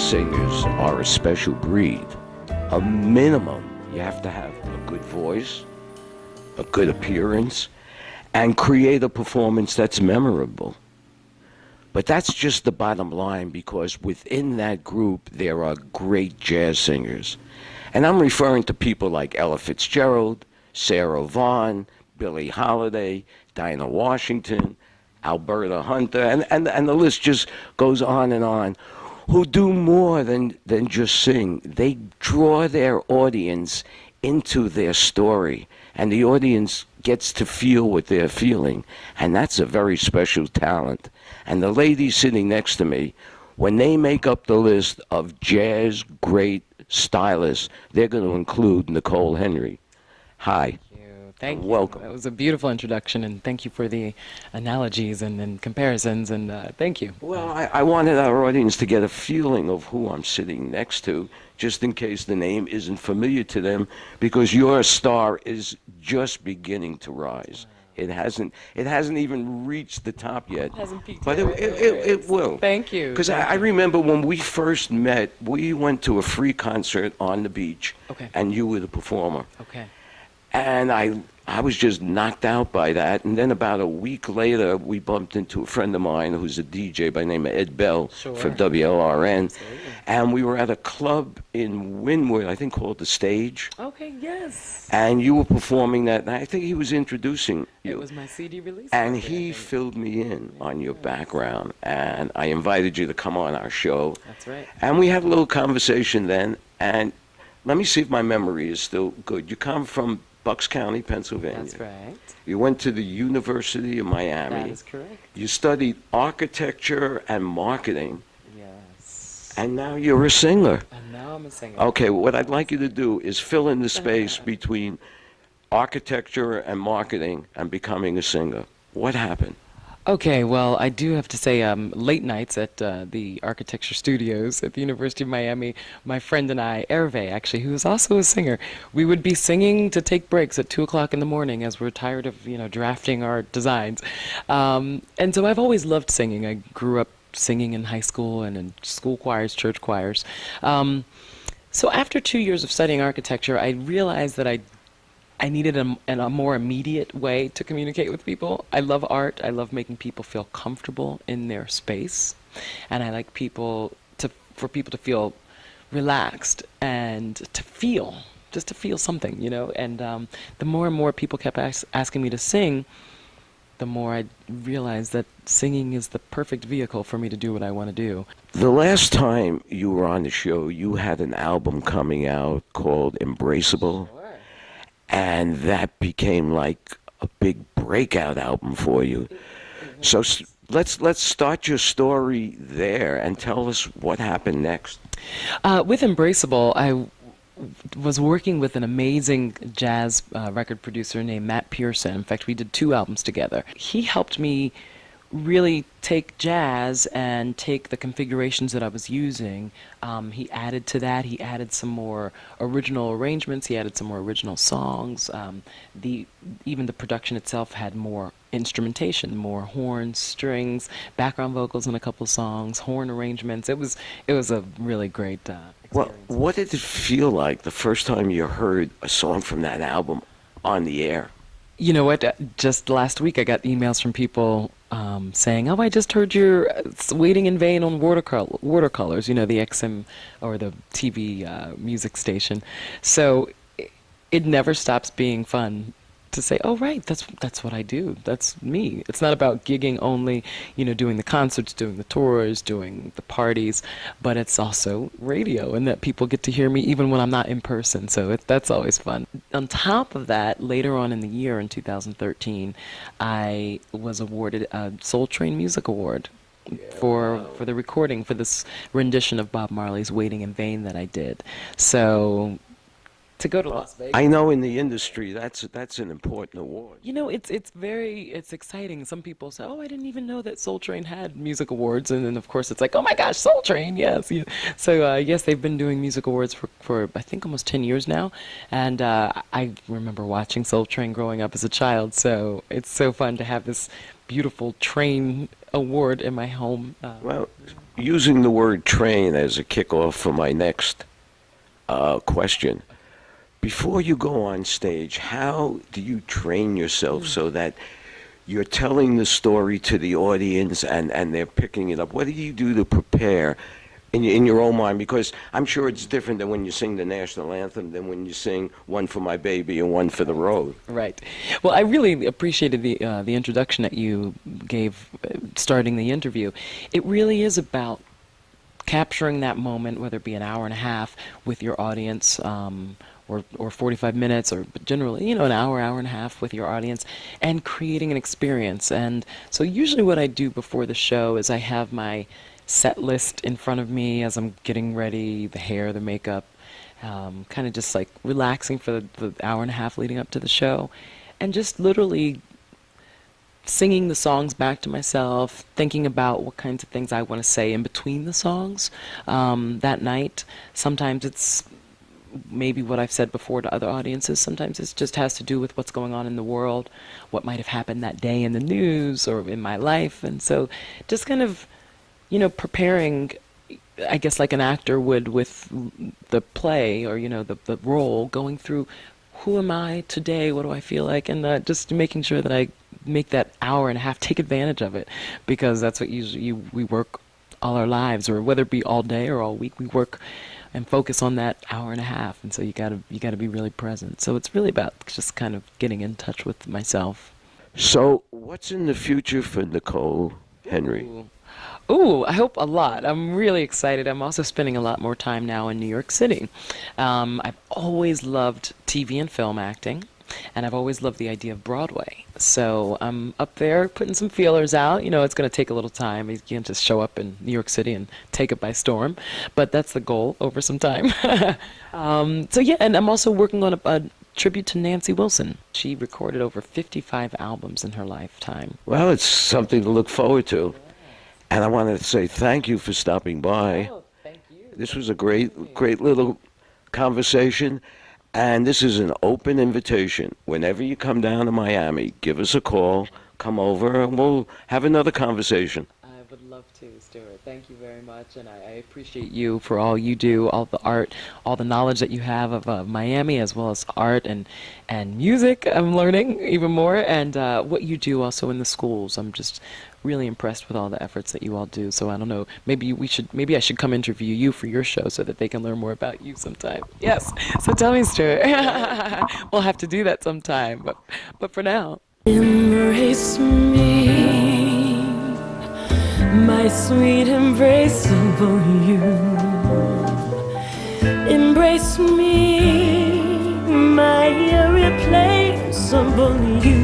singers are a special breed. A minimum, you have to have a good voice, a good appearance, and create a performance that's memorable. But that's just the bottom line, because within that group there are great jazz singers. And I'm referring to people like Ella Fitzgerald, Sarah Vaughan, Billie Holiday, Dinah Washington, Alberta Hunter, and the list just goes on, who do more than just sing. They draw their audience into their story, and the audience gets to feel what they're feeling, and that's a very special talent. And the ladies sitting next to me, when they make up the list of jazz great stylists, they're going to include Nicole Henry. Hi. Thank you. Welcome. That was a beautiful introduction, and thank you for the analogies and comparisons, and thank you. Well, I wanted our audience to get a feeling of who I'm sitting next to, just in case the name isn't familiar to them, because your star is just beginning to rise. It hasn't even reached the top yet. It hasn't peaked but yet. it will. Thank you. Because I remember when we first met, we went to a free concert on the beach, Okay. and you were the performer. Okay. And I was just knocked out by that. And then about a week later, we bumped into a friend of mine who's a DJ by the name of Ed Bell for WLRN. Absolutely. And we were at a club in Wynwood, I think called The Stage. Okay, yes. And you were performing that, and I think he was introducing you. It was my CD release. And party, he I think. filled me in on your background. And I invited you to come on our show. That's right. And we had a little conversation then. And let me see if my memory is still good. You come from Bucks County, Pennsylvania. That's right. You went to the University of Miami. That is correct. You studied architecture and marketing, Yes. and now you're a singer. And now I'm a singer. Okay, what I'd like you to do is fill in the space between architecture and marketing and becoming a singer. What happened? Okay, well, I do have to say, late nights at the architecture studios at the University of Miami, my friend and I, Hervé, actually, who is also a singer, we would be singing to take breaks at 2 o'clock in the morning as we're tired of, drafting our designs. And so I've always loved singing. I grew up singing in high school and in school choirs, church choirs. So after 2 years of studying architecture, I realized that I needed a more immediate way to communicate with people. I love art. I love making people feel comfortable in their space, and I like for people to feel relaxed and to feel something, And the more and more people kept asking me to sing, the more I realized that singing is the perfect vehicle for me to do what I want to do. The last time you were on the show, you had an album coming out called Embraceable. And that became like a big breakout album for you. So let's start your story there and tell us what happened next. With Embraceable, I was working with an amazing jazz record producer named Matt Pearson. In fact, we did 2 albums together. He helped me really take jazz and take the configurations that I was using. He added to that. He added some more original arrangements. He added some more original songs. Even the production itself had more instrumentation, more horns, strings, background vocals in a couple songs, horn arrangements. It was a really great experience. Well, what did it feel like the first time you heard a song from that album on the air? You know what? Just last week I got emails from people saying, "Oh, I just heard your Waiting in Vain on Watercolors," the XM or the TV music station. So it never stops being fun to say, "Oh, right, that's what I do. That's me." It's not about gigging only, doing the concerts, doing the tours, doing the parties, but it's also radio, and that people get to hear me even when I'm not in person. So that's always fun. On top of that, later on in the year, in 2013, I was awarded a Soul Train Music Award for the recording, for this rendition of Bob Marley's Waiting in Vain that I did. So to go to Las Vegas. I know in the industry that's an important award. You know, it's exciting. Some people say, "Oh, I didn't even know that Soul Train had music awards," and then of course it's like, "Oh my gosh, Soul Train, yes!" Yeah. So yes, they've been doing music awards for I think almost 10 years now, and I remember watching Soul Train growing up as a child. So it's so fun to have this beautiful train award in my home. Well, using the word train as a kickoff for my next question. Before you go on stage, how do you train yourself so that you're telling the story to the audience and they're picking it up? What do you do to prepare in your own mind? Because I'm sure it's different than when you sing the national anthem than when you sing One for My Baby and One for the Road. Right. Well, I really appreciated the introduction that you gave starting the interview. It really is about capturing that moment, whether it be an hour and a half with your audience, or 45 minutes, or generally, an hour and a half with your audience, and creating an experience. And so usually what I do before the show is I have my set list in front of me as I'm getting ready, the hair, the makeup, kind of just like relaxing for the hour and a half leading up to the show, and just literally singing the songs back to myself, thinking about what kinds of things I want to say in between the songs that night. Sometimes it's maybe what I've said before to other audiences. Sometimes it just has to do with what's going on in the world, what might have happened that day in the news or in my life. And so just kind of, preparing, I guess, like an actor would with the play or, the role, going through who am I today, what do I feel like, and just making sure that I make that hour and a half, take advantage of it, because that's what usually we work all our lives, or whether it be all day or all week, we work and focus on that hour and a half, and so you gotta be really present. So it's really about just kind of getting in touch with myself. So what's in the future for Nicole Henry? Ooh, I hope a lot. I'm really excited. I'm also spending a lot more time now in New York City. I've always loved TV and film acting, and I've always loved the idea of Broadway. So I'm up there putting some feelers out. It's going to take a little time. You can't just show up in New York City and take it by storm, but that's the goal over some time. So yeah, and I'm also working on a tribute to Nancy Wilson. She recorded over 55 albums in her lifetime. Well, it's something to look forward to. And I wanted to say thank you for stopping by. Oh, thank you. This was a great little conversation. And this is an open invitation. Whenever you come down to Miami, give us a call, come over, and we'll have another conversation. I would love to, Stewart. Thank you very much, and I appreciate you for all you do, all the art, all the knowledge that you have of Miami, as well as art and music. I'm learning even more, and what you do also in the schools. I'm just really impressed with all the efforts that you all do. So I don't know, maybe I should come interview you for your show so that they can learn more about you sometime. Yes. So tell me, Stuart. We'll have to do that sometime. But for now. Embrace me, my sweet embraceable you. Embrace me, my irreplaceable you.